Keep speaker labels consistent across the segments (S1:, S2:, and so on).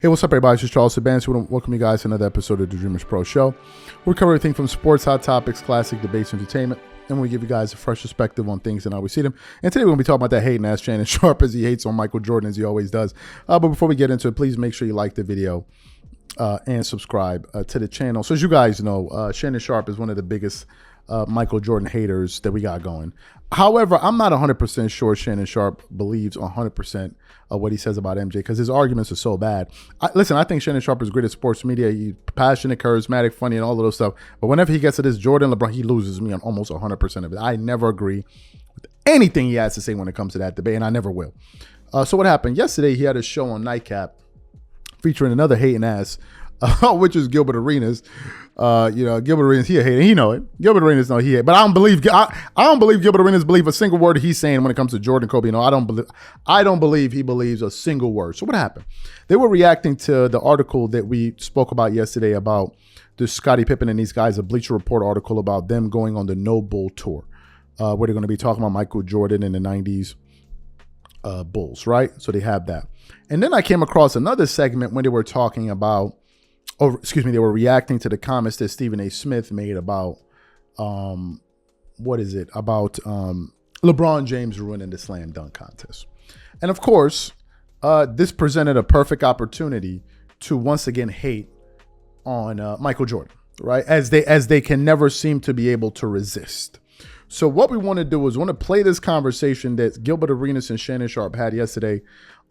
S1: Hey, what's up, everybody? It's just Charles Sabans. We want to welcome you guys to another episode of the Dreamers Pro Show. We cover everything from sports, hot topics, classic debates, entertainment, and we give you guys a fresh perspective on things and how we see them. And today we're going to be talking about that hating ass Shannon Sharpe as he hates on Michael Jordan as he always does. But before we get into it, please make sure you like the video and subscribe to the channel. So as you guys know, Shannon Sharpe is one of the biggest Michael Jordan haters that we got going. However, I'm not 100% sure Shannon Sharpe believes 100% of what he says about MJ because his arguments are so bad. Listen, I think Shannon Sharpe is great at sports media. He's passionate, charismatic, funny, and all of those stuff. But whenever he gets to this Jordan, LeBron, he loses me on almost 100% of it. I never agree with anything he has to say when it comes to that debate, and I never will. So what happened? Yesterday, he had a show on Nightcap featuring another hating ass, which is Gilbert Arenas. Gilbert Arenas, he a hater. He know it. Gilbert Arenas know he hate. But I don't believe Gilbert Arenas believe a single word he's saying when it comes to Jordan, Kobe. I don't believe he believes a single word. So what happened? They were reacting to the article that we spoke about yesterday about the Scottie Pippen and these guys, a Bleacher Report article about them going on the No Bull tour, where they're going to be talking about Michael Jordan in the 90s Bulls, right? So they have that. And then I came across another segment when they were talking about, they were reacting to the comments that Stephen A. Smith made about, LeBron James ruining the slam dunk contest. And of course, this presented a perfect opportunity to once again hate on Michael Jordan, right? As they can never seem to be able to resist. So what we want to do is we want to play this conversation that Gilbert Arenas and Shannon Sharpe had yesterday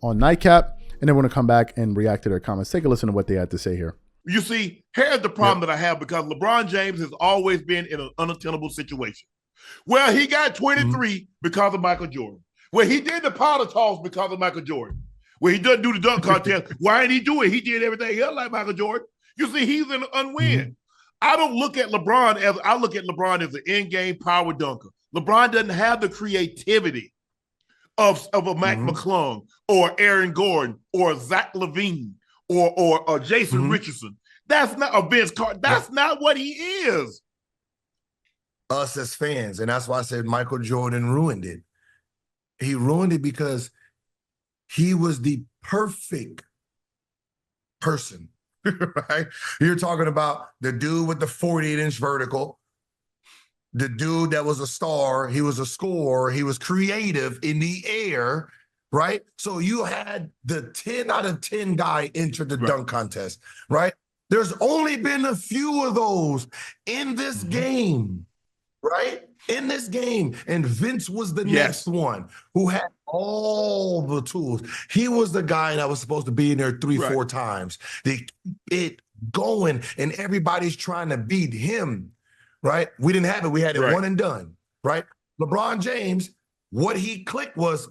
S1: on Nightcap, and then we're going to come back and react to their comments. Take a listen to what they had to say here.
S2: You see, here's the problem that I have because LeBron James has always been in an unattainable situation. Well, he got 23 because of Michael Jordan. Well, he did the powder toss because of Michael Jordan. Well, he doesn't do the dunk contest. Why didn't he do it? He did everything else like Michael Jordan. You see, he's an unwin. I don't look at LeBron as an in-game power dunker. LeBron doesn't have the creativity of a Mac McClung or Aaron Gordon or Zach LaVine or Jason Richardson. That's not a Vince Carter. That's not what he is.
S3: Us as fans, and that's why I said Michael Jordan ruined it. He ruined it because he was the perfect person, right? You're talking about the dude with the 48-inch vertical, the dude that was a star, he was a scorer, he was creative in the air, right? So you had the 10 out of 10 guy enter the dunk contest, right? There's only been a few of those in this game, right? In this game. And Vince was the next one who had all the tools. He was the guy that was supposed to be in there 3-4 times. They keep it going, and everybody's trying to beat him, right? We didn't have it. We had it one and done, right? LeBron James, what he clicked was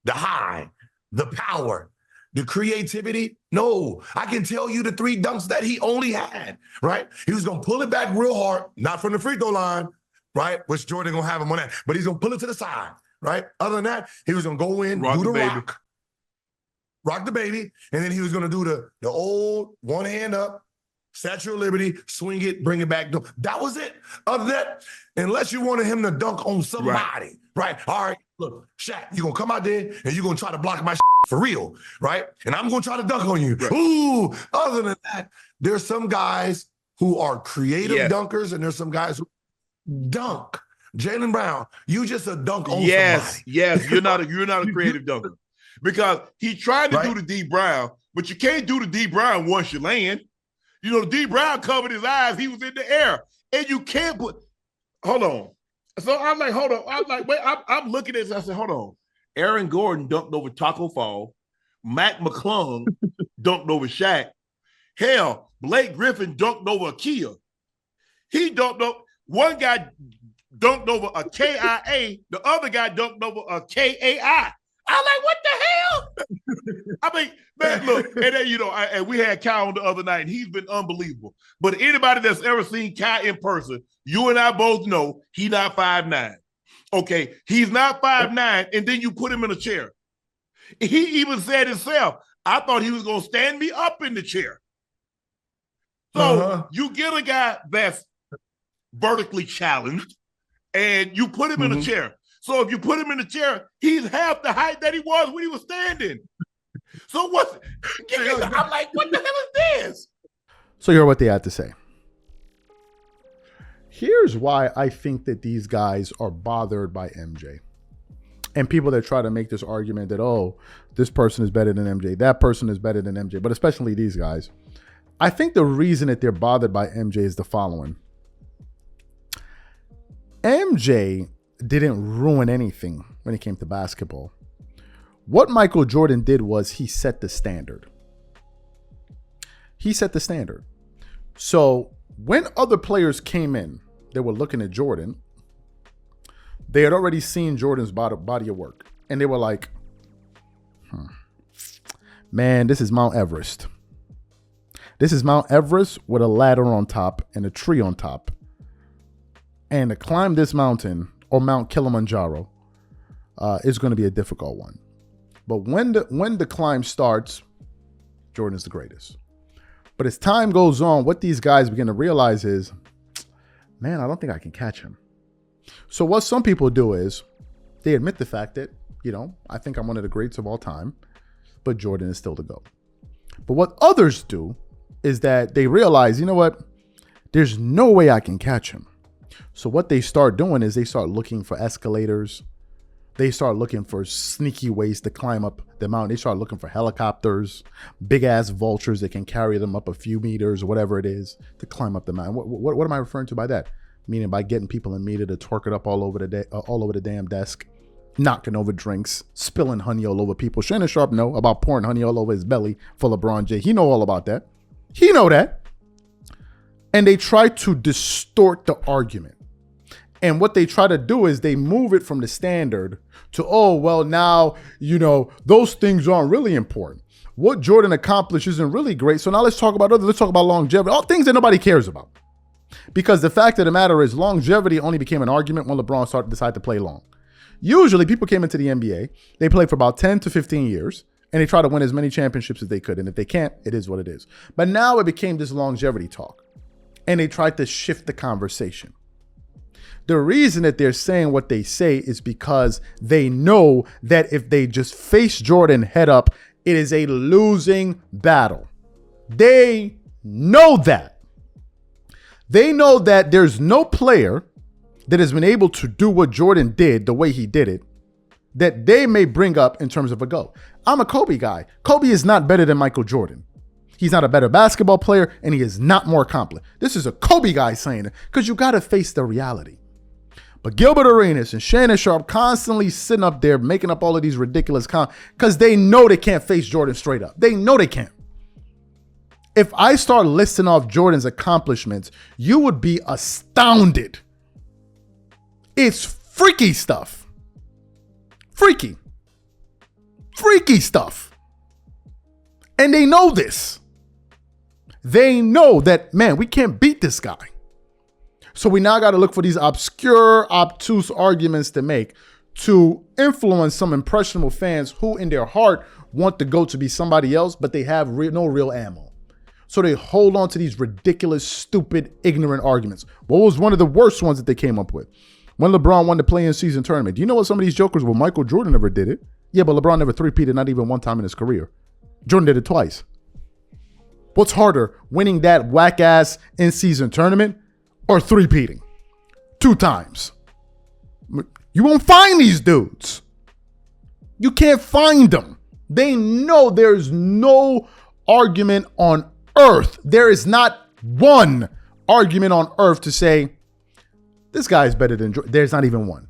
S3: the high, the power, the creativity. No, I can tell you the 3 dunks that he only had, right? He was going to pull it back real hard, not from the free throw line, right? Which Jordan going to have him on that, but he's going to pull it to the side, right? Other than that, he was going to go in, do the rock the baby, and then he was going to do the old one hand up, Statue of Liberty, swing it, bring it back. That was it. Other than that, unless you wanted him to dunk on somebody, right? All right, look, Shaq, you're going to come out there and you're going to try to block my for real, right? And I'm going to try to dunk on you. Ooh, other than that, there's some guys who are creative dunkers and there's some guys who dunk. Jaylen Brown, you just a dunk on somebody.
S2: Yes, you're not a creative dunker. Because he tried to do the D Brown, but you can't do the D Brown once you land. You know, D Brown covered his eyes. He was in the air. And you can't put, hold on. So I'm like, hold on. I'm like, wait, I'm looking at this. I said, hold on. Aaron Gordon dunked over Taco Fall. Mac McClung dunked over Shaq. Hell, Blake Griffin dunked over Akia. He dunked over, one guy dunked over a KIA. The other guy dunked over a KAI. I'm like, what the hell? I mean, man, look, and then, and we had Kai on the other night, and he's been unbelievable. But anybody that's ever seen Kai in person, you and I both know he's not 5'9". Okay, he's not 5'9", and then you put him in a chair. He even said himself, I thought he was going to stand me up in the chair. So you get a guy that's vertically challenged, and you put him in a chair. So if you put him in the chair, he's half the height that he was when he was standing. So what? I'm like, what the hell is this?
S1: So you heard what they had to say. Here's why I think that these guys are bothered by MJ. And people that try to make this argument that, oh, this person is better than MJ, that person is better than MJ, but especially these guys. I think the reason that they're bothered by MJ is the following. MJ didn't ruin anything when it came to basketball. What Michael Jordan did was he set the standard. He set the standard. So when other players came in, they were looking at Jordan. They had already seen Jordan's body of work. And they were like, man, this is Mount Everest. This is Mount Everest with a ladder on top and a tree on top. And to climb this mountain, or Mount Kilimanjaro, is going to be a difficult one. But when the climb starts, Jordan's the greatest. But as time goes on, what these guys begin to realize is, man, I don't think I can catch him. So what some people do is they admit the fact that, I think I'm one of the greats of all time, but Jordan is still the GOAT. But what others do is that they realize, you know what? There's no way I can catch him. So what they start doing is they start looking for escalators. They start looking for sneaky ways to climb up the mountain. They start looking for helicopters, big ass vultures that can carry them up a few meters or whatever it is to climb up the mountain. What am I referring to by that? Meaning by getting people in meter to twerk it up all over the damn desk, knocking over drinks, spilling honey all over people. Shannon Sharpe know about pouring honey all over his belly for LeBron J. He know all about that. He know that. And they try to distort the argument. And what they try to do is they move it from the standard to, oh, well, now, those things aren't really important. What Jordan accomplished isn't really great. So now let's talk about let's talk about longevity, all things that nobody cares about. Because the fact of the matter is longevity only became an argument when LeBron decided to play long. Usually people came into the NBA, they played for about 10 to 15 years, and they try to win as many championships as they could. And if they can't, it is what it is. But now it became this longevity talk. And they tried to shift the conversation. The reason that they're saying what they say is because they know that if they just face Jordan head up, it is a losing battle. They know that. They know that there's no player that has been able to do what Jordan did the way he did it that they may bring up in terms of a GOAT. I'm a Kobe guy. Kobe is not better than Michael Jordan. He's not a better basketball player, and he is not more accomplished. This is a Kobe guy saying it because you got to face the reality. But Gilbert Arenas and Shannon Sharpe constantly sitting up there making up all of these ridiculous because they know they can't face Jordan straight up. They know they can't. If I start listing off Jordan's accomplishments, you would be astounded. It's freaky stuff. Freaky stuff. And they know this. They know that, man, we can't beat this guy. So we now got to look for these obscure, obtuse arguments to make to influence some impressionable fans who in their heart want the GOAT to be somebody else, but they have no real ammo. So they hold on to these ridiculous, stupid, ignorant arguments. What was one of the worst ones that they came up with? When LeBron won the play-in season tournament. Do you know what some of these jokers were? Michael Jordan never did it. Yeah, but LeBron never three-peated, not even one time in his career. Jordan did it twice. What's harder, winning that whack-ass in-season tournament or three-peating? 2 times. You won't find these dudes. You can't find them. They know there's no argument on earth. There is not one argument on earth to say, this guy is better than Jordan. There's not even one.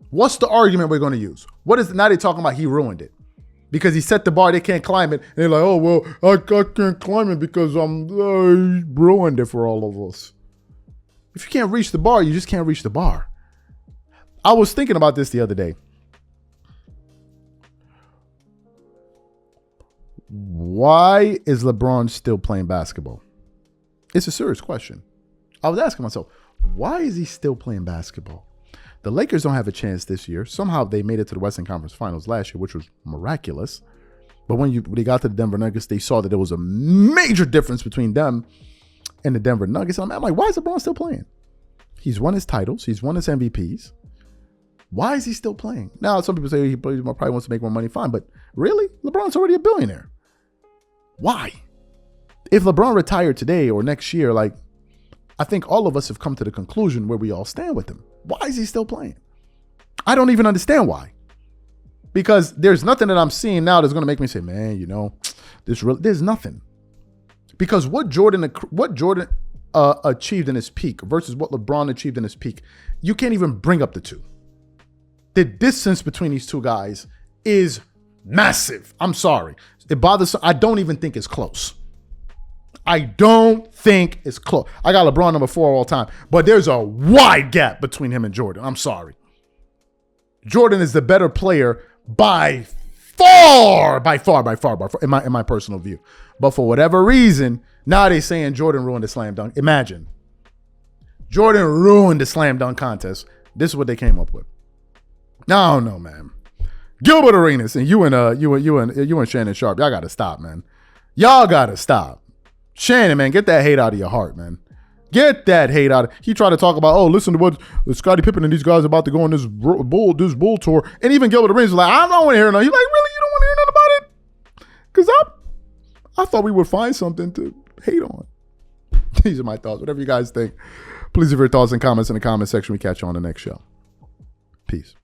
S1: What's the argument we're going to use? What is now they're talking about he ruined it. Because he set the bar, they can't climb it. And they're like, oh, well, I can't climb it because he ruined it for all of us. If you can't reach the bar, you just can't reach the bar. I was thinking about this the other day. Why is LeBron still playing basketball? It's a serious question. I was asking myself, why is he still playing basketball? The Lakers don't have a chance this year. Somehow they made it to the Western Conference Finals last year, which was miraculous. But when they got to the Denver Nuggets, they saw that there was a major difference between them and the Denver Nuggets. And I'm like, why is LeBron still playing? He's won his titles. He's won his MVPs. Why is he still playing? Now, some people say he probably wants to make more money. Fine, but really? LeBron's already a billionaire. Why? If LeBron retired today or next year, like, I think all of us have come to the conclusion where we all stand with him. Why is he still playing? I don't even understand why. Because there's nothing that I'm seeing now that's going to make me say, man, you know, there's nothing. Because what Jordan achieved in his peak versus what LeBron achieved in his peak, you can't even bring up the two. The distance between these two guys is massive. I'm sorry. It bothers. I don't even think it's close. I don't think it's close. I got LeBron number 4 all time, but there's a wide gap between him and Jordan. I'm sorry. Jordan is the better player by far, in my personal view. But for whatever reason, now they're saying Jordan ruined the slam dunk. Imagine. Jordan ruined the slam dunk contest. This is what they came up with. I don't know, man. Gilbert Arenas and you and Shannon Sharpe, y'all gotta stop, man. Y'all gotta stop. Shannon, man, get that hate out of your heart, man. Get that hate out. He tried to talk about, oh, listen to what Scottie Pippen and these guys are about to go on this bull tour. And even Gilbert Arenas was like, I don't want to hear nothing. He's like, really? You don't want to hear nothing about it? Because I thought we would find something to hate on. These are my thoughts. Whatever you guys think, please leave your thoughts and comments in the comment section. We catch you on the next show. Peace.